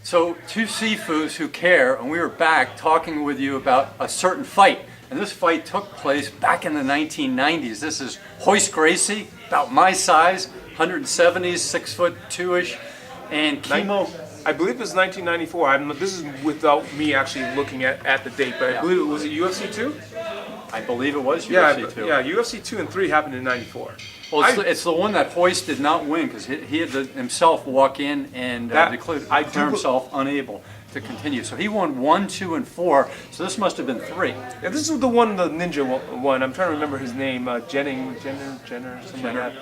So, two Sifus who care, and we were back talking with you about a certain fight. And this fight took place back in the 1990s. This is Royce Gracie, about my size, 170s, 6'2"-ish, and Kimo. I believe it was 1994. This is without me actually looking at the date, but I believe it was UFC 2? I believe it was UFC 2. Yeah, UFC 2 and 3 happened in 94. Well, it's the one that Royce did not win because he had to himself walk in and declare himself unable to continue. So he won 1, 2, and 4. So this must have been 3. Yeah, this is the one, the ninja one. I'm trying to remember his name, Jenner, something like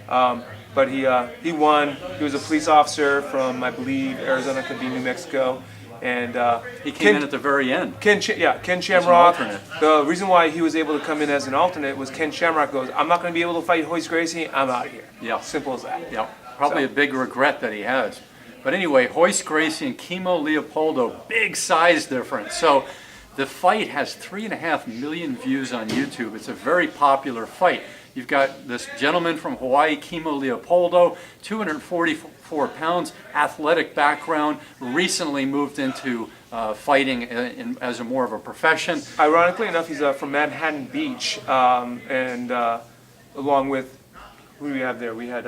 that. But he won. He was a police officer from, I believe, Arizona, could be New Mexico. And he came in at the very end. Ken Shamrock. The reason why he was able to come in as an alternate was Ken Shamrock goes, I'm not going to be able to fight Royce Gracie. I'm out of here. Yeah. Simple as that. Yeah. Probably a big regret that he has. But anyway, Royce Gracie and Kimo Leopoldo, big size difference. So the fight has 3.5 million views on YouTube. It's a very popular fight. You've got this gentleman from Hawaii, Kimo Leopoldo, 244 pounds, athletic background, recently moved into fighting as a more of a profession. Ironically enough, he's from Manhattan Beach, and along with, who do we have there? We had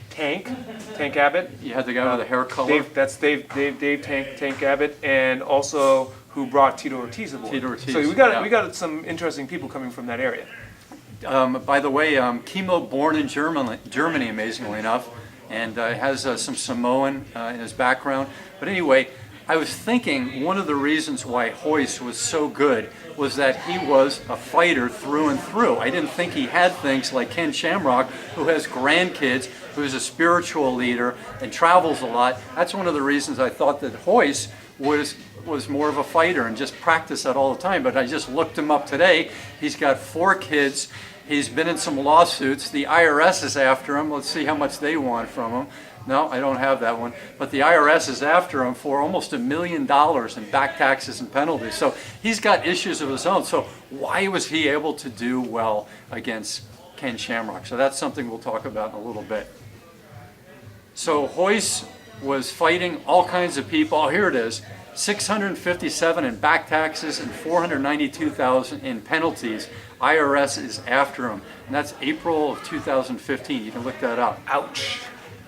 Tank Abbott. You had the guy with the hair color. Dave Tank Abbott, and also who brought Tito Ortiz aboard. Tito Ortiz. So we got some interesting people coming from that area. By the way, Kimo born in Germany, amazingly enough, and has some Samoan in his background. But anyway, I was thinking one of the reasons why Royce was so good was that he was a fighter through and through. I didn't think he had things like Ken Shamrock, who has grandkids, who's a spiritual leader and travels a lot. That's one of the reasons I thought that Royce was more of a fighter and just practiced that all the time. But I just looked him up today. He's got 4 kids. He's been in some lawsuits. The IRS is after him. Let's see how much they want from him. No, I don't have that one. But the IRS is after him for almost $1 million in back taxes and penalties. So he's got issues of his own. So why was he able to do well against Ken Shamrock? So that's something we'll talk about in a little bit. So Royce was fighting all kinds of people. Oh, here it is. 657 in back taxes and 492,000 in penalties. IRS is after him, and that's April of 2015. You can look that up. Ouch.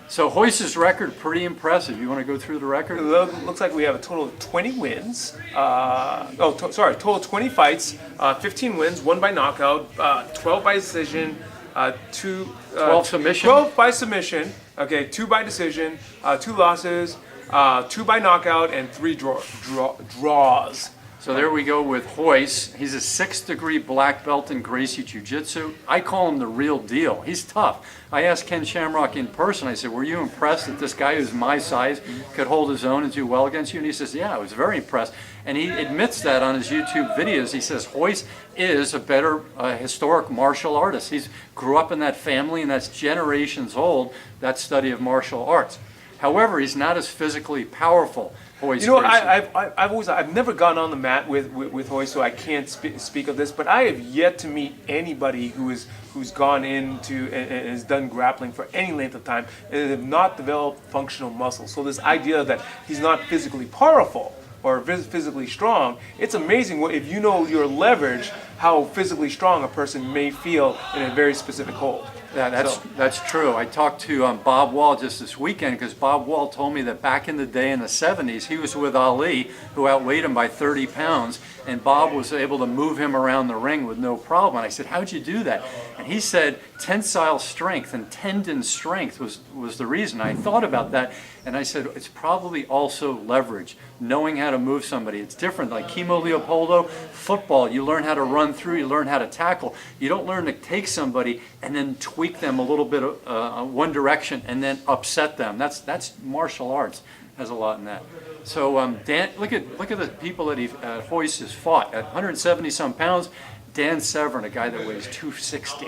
So Royce's record, pretty impressive. You want to go through the record? It looks like we have a total of 20 wins. Total of 20 fights, 15 wins, 1 by knockout, 12 by decision, 12 submission. 12 by submission. Okay, 2 by decision, 2 losses, 2 by knockout, and 3 draws. So there we go with Royce. He's a 6th degree black belt in Gracie Jiu-Jitsu. I call him the real deal. He's tough. I asked Ken Shamrock in person, I said, were you impressed that this guy who's my size could hold his own and do well against you? And he says, yeah, I was very impressed. And he admits that on his YouTube videos. He says Royce is a better historic martial artist. He grew up in that family, and that's generations old, that study of martial arts. However, he's not as physically powerful. Royce Gracie. I've never gone on the mat with Royce, so I can't speak of this. But I have yet to meet anybody who's gone into and has done grappling for any length of time and have not developed functional muscle. So this idea that he's not physically powerful or physically strong, it's amazing if you know your leverage, how physically strong a person may feel in a very specific hold. Yeah, that's true. I talked to Bob Wall just this weekend because Bob Wall told me that back in the day in the 70s, he was with Ali, who outweighed him by 30 pounds, and Bob was able to move him around the ring with no problem. And I said, how'd you do that? And he said tensile strength and tendon strength was the reason. I thought about that, and I said, it's probably also leverage, knowing how to move somebody. It's different. Like Kimo Leopoldo, football, you learn how to run through, you learn how to tackle. You don't learn to take somebody and then tweak them a little bit one direction and then upset them. That's martial arts. Has a lot in that. So Dan, look at the people that Royce has fought at 170 some pounds. Dan Severn, a guy that weighs 260.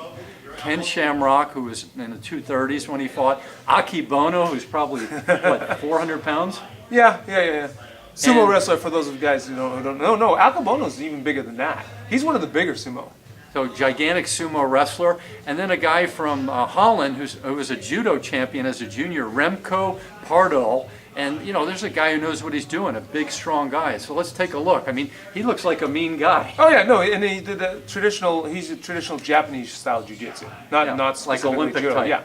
Ken Shamrock, who was in the 230s when he fought. Aki Bono, who's probably what 400 pounds. Yeah. Sumo wrestler, for those of you guys who don't know. No, Aki Bono's even bigger than that. He's one of the bigger sumo. So gigantic sumo wrestler, and then a guy from Holland who was a judo champion as a junior, Remco Pardal, And, you know, there's a guy who knows what he's doing, a big, strong guy. So let's take a look. I mean, he looks like a mean guy. Oh yeah, no, and he did the traditional. He's a traditional Japanese style jiu-jitsu, not Like specifically Olympic judo. type. Yeah.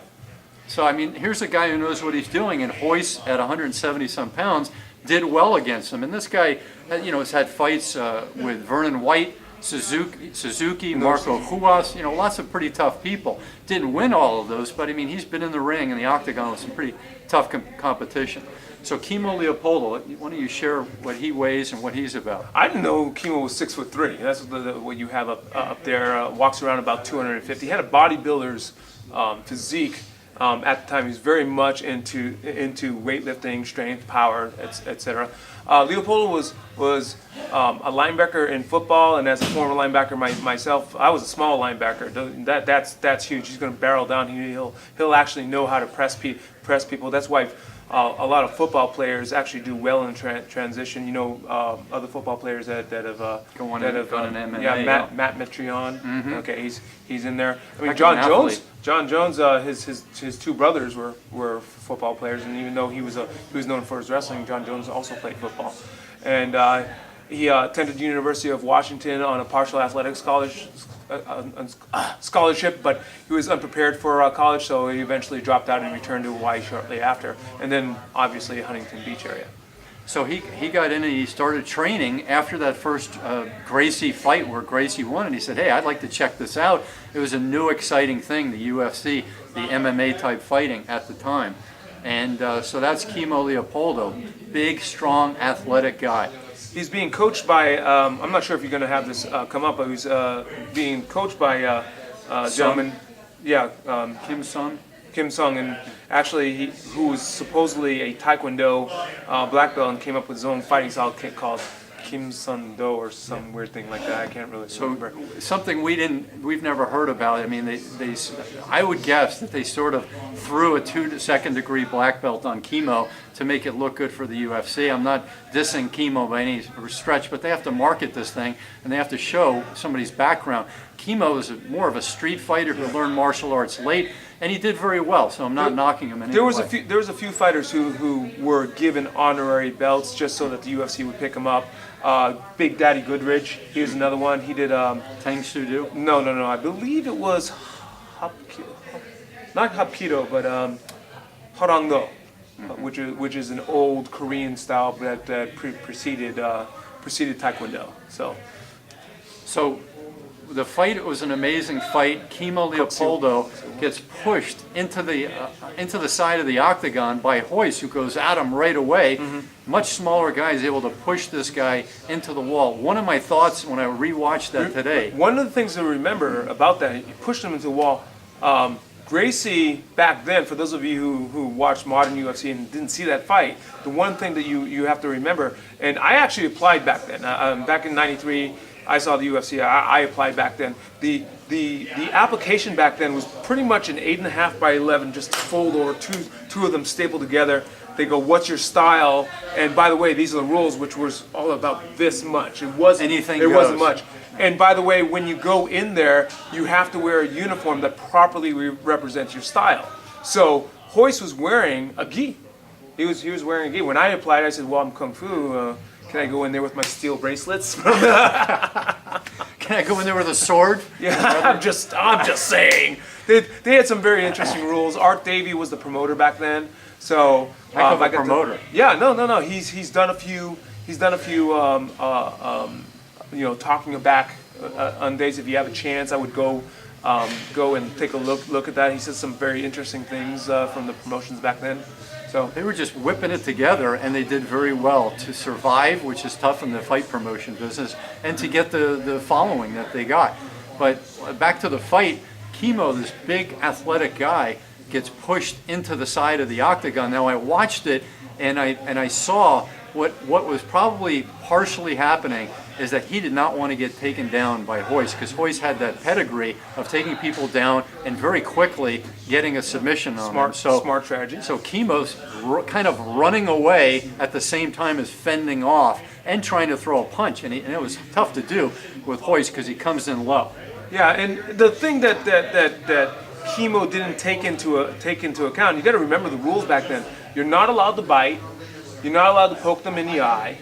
So, I mean, here's a guy who knows what he's doing, and Royce at 170-some pounds did well against him. And this guy, you know, has had fights with Vernon White, Suzuki, Marco Ruas, you know, lots of pretty tough people. Didn't win all of those, but I mean, he's been in the ring in the octagon with some pretty tough competition. So Kimo Leopoldo, why don't you share what he weighs and what he's about? I didn't know Kimo was 6'3". That's what you have up there. Walks around about 250. He had a bodybuilder's physique. At the time, he was very much into weightlifting, strength, power, etc. Leopoldo was a linebacker in football, and as a former linebacker myself, I was a small linebacker. That's huge. He's going to barrel down. He'll actually know how to press people. That's why a lot of football players actually do well in transition. You know, other football players that have gone in MMA. Yeah, Matt Mitrione. Mm-hmm. Okay, he's in there. I mean, John Jones, his two brothers were football players, and even though he was known for his wrestling, John Jones also played football, and he attended the University of Washington on a partial athletic scholarship, but he was unprepared for college, so he eventually dropped out and returned to Hawaii shortly after, and then obviously Huntington Beach area. So he got in and he started training after that first Gracie fight where Gracie won, and he said, hey, I'd like to check this out. It was a new exciting thing, the UFC, the MMA type fighting at the time. And so that's Kimo Leopoldo, big, strong, athletic guy. He's being coached by, I'm not sure if you're going to have this come up, but he's being coached by a gentleman, Kim Sung, and actually who was supposedly a Taekwondo black belt and came up with his own fighting style called Kim Sun Do or some weird thing like that. I can't really remember. Something we've never heard about. I mean, I would guess that they sort of threw a second-degree black belt on Kimo to make it look good for the UFC. I'm not dissing Kimo by any stretch, but they have to market this thing and they have to show somebody's background. Kimo is more of a street fighter who learned martial arts late, and he did very well. So I'm not knocking him in any way. There was a few fighters who were given honorary belts just so that the UFC would pick them up. Big Daddy Goodrich, he was another one. He did Tang Soo Do? No. I believe it was not Hapkido, but Harangdo, which is an old Korean style that preceded Taekwondo. So the fight was an amazing fight. Kimo Leopoldo gets pushed into the side of the octagon by Royce, who goes at him right away. Mm-hmm. Much smaller guy is able to push this guy into the wall. One of my thoughts when I rewatched that today. One of the things to remember about that, he pushed him into the wall. Gracie back then, for those of you who watched modern UFC and didn't see that fight, the one thing that you have to remember, and I actually applied back then. Back in '93. I saw the UFC. I applied back then. The application back then was pretty much an 8.5 by 11, just fold over two of them stapled together. They go, "What's your style?" And by the way, these are the rules, which was all about this much. It wasn't anything. There wasn't much. And by the way, when you go in there, you have to wear a uniform that properly represents your style. So Royce was wearing a gi. He was wearing a gi. When I applied, I said, "Well, I'm kung fu. Can I go in there with my steel bracelets?" Can I go in there with a sword? Yeah, I'm just saying. They had some very interesting rules. Art Davie was the promoter back then, so heck of a promoter. No. He's done a few. Talking back on days. If you have a chance, I would go and take a look at that. He says some very interesting things from the promotions back then. So they were just whipping it together, and they did very well to survive, which is tough in the fight promotion business, and to get the following that they got. But back to the fight, Kimo, this big athletic guy, gets pushed into the side of the octagon. Now I watched it, and I saw what was probably partially happening is that he did not want to get taken down by Royce, because Royce had that pedigree of taking people down and very quickly getting a submission on him. Smart strategy. So Kimo's kind of running away at the same time as fending off and trying to throw a punch, and it was tough to do with Royce because he comes in low. Yeah, and the thing that Kimo didn't take into account, you got to remember the rules back then. You're not allowed to bite. You're not allowed to poke them in the eye.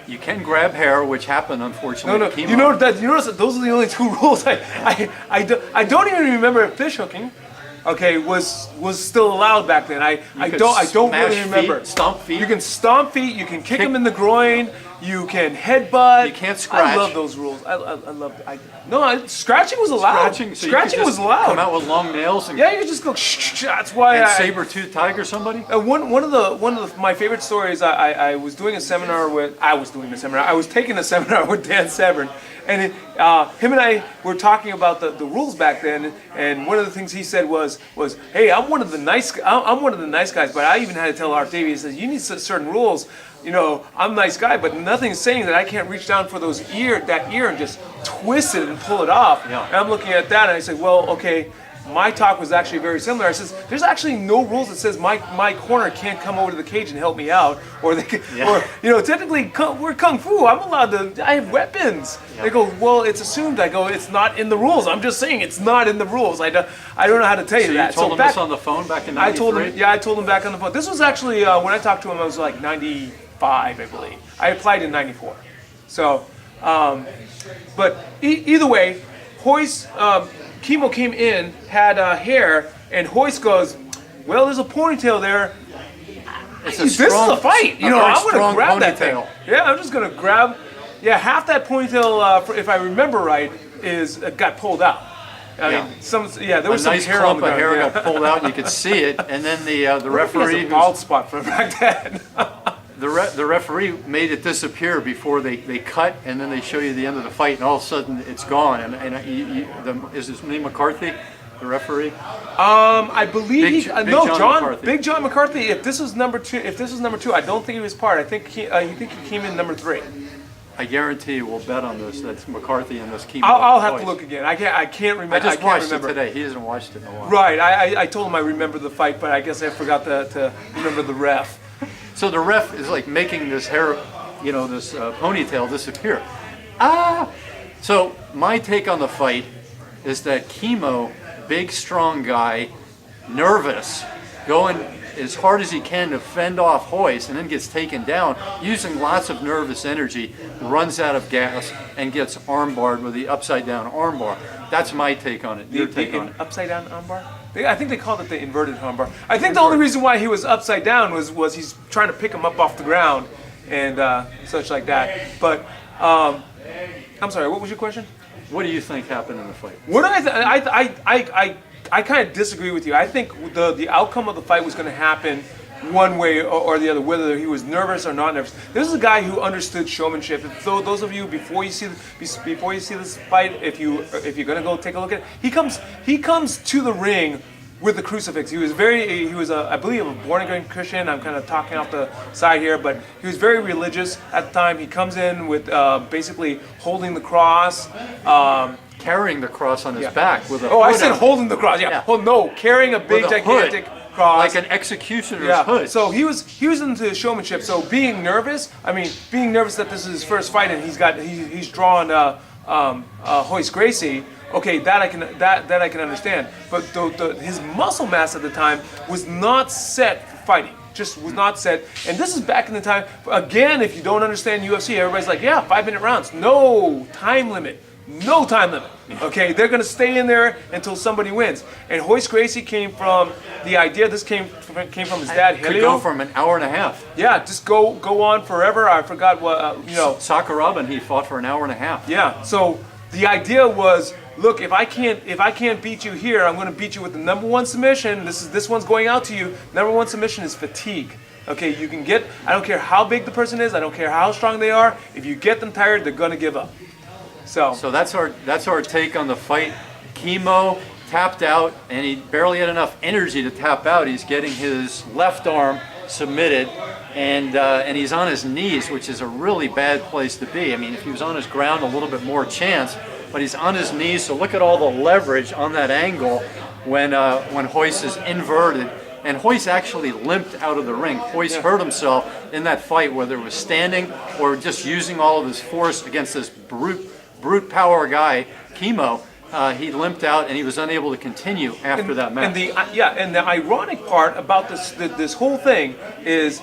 You can grab hair, which happened unfortunately. No, with Kimo. you notice that those are the only two rules. I don't even remember if fish hooking, okay, was still allowed back then. I don't really remember. Stomp feet. You can stomp feet. You can kick them in the groin. You can headbutt. You can't scratch. I love those rules. I love. Scratching was allowed. Scratching was allowed. Come out with long nails. And yeah, you could just go. Shh. That's why. And saber-toothed tiger somebody. One of my favorite stories. I was doing a seminar with. I was taking a seminar with Dan Severn, and him and I were talking about the rules back then. And one of the things he said was, hey, I'm one of the nice guys, but I even had to tell Art Davey. He says, you need certain rules. You know, I'm a nice guy, but nothing's saying that I can't reach down for that ear and just twist it and pull it off. Yeah. And I'm looking at that and I said, well, okay, my talk was actually very similar. I says, there's actually no rules that says my corner can't come over to the cage and help me out, or they can, or technically we're kung fu. I'm allowed to. I have weapons. Yeah. They go, well, it's assumed. I go, it's not in the rules. I'm just saying it's not in the rules. I don't know how to tell you that. You told him this on the phone back in '93? I told him back on the phone. This was actually when I talked to him. I was like 95, I believe. I applied in '94. So, but either way, Royce. Kimo came in, had hair, and Royce goes, well, there's a ponytail there. This is a fight. I'm going to grab that thing. Yeah, I'm just going to grab. Yeah, half that ponytail, if I remember right, got pulled out. I mean, there was some nice hair clump of hair got pulled out, and you could see it. And then the referee, has a bald spot from back then. The referee made it disappear before they cut, and then they show you the end of the fight, and all of a sudden it's gone. And is his name McCarthy, the referee? I believe Big John McCarthy. If this was number two, I don't think he was part. I think he came in number 3. I guarantee you, we'll bet on this. That's McCarthy and this Kimo. I'll have to look again. I can't remember. I just watched it today. He hasn't watched it in a while. Right. I told him I remember the fight, but I guess I forgot to remember the ref. So the ref is like making this hair, this ponytail disappear. So my take on the fight is that Kimo, big, strong guy, nervous, going as hard as he can to fend off Royce, and then gets taken down, using lots of nervous energy, runs out of gas, and gets armbarred with the upside-down armbar. That's my take on it. Your take on it. Upside-down armbar? I think they called it the inverted armbar. I think the only reason why he was upside down was he's trying to pick him up off the ground and such like that. But I'm sorry, what was your question? What do you think happened in the fight? What I kind of disagree with you. I think the outcome of the fight was going to happen one way or the other, whether he was nervous or not nervous. This is a guy who understood showmanship. So those of you before you see this fight, if you're going to go take a look at it, he comes to the ring with the crucifix. He was I believe a born again Christian. I'm kind of talking off the side here, but he was very religious at the time. He comes in with basically holding the cross. Carrying the cross on his back with a I said holding the cross. Yeah. Oh no, carrying a big gigantic cross, like an executioner's hood. So he was into showmanship. So being nervous that this is his first fight and he's drawn Royce Gracie. Okay, that I can understand. But his muscle mass at the time was not set for fighting. Just was not set. And this is back in the time. Again, if you don't understand UFC, everybody's like, yeah, 5-minute rounds. No time limit. No time limit. Okay, they're going to stay in there until somebody wins. And Royce Gracie came from the idea. This came from his dad, Helio. Could go from an hour and a half. Yeah, just go on forever. I forgot what Sakuraba, he fought for an hour and a half. Yeah. So the idea was, look, if I can't beat you here, I'm going to beat you with the number 1 submission. This one's going out to you. Number 1 submission is fatigue. Okay, you can get. I don't care how big the person is. I don't care how strong they are. If you get them tired, they're going to give up. So that's our take on the fight. Kimo tapped out, and he barely had enough energy to tap out. He's getting his left arm submitted, and he's on his knees, which is a really bad place to be. I mean, if he was on his ground, a little bit more chance, but he's on his knees. So look at all the leverage on that angle when Royce is inverted. And Royce actually limped out of the ring. Royce hurt himself in that fight, whether it was standing or just using all of his force against this brute power guy, Kimo. he limped out and he was unable to continue after that match. And the ironic part about this whole thing is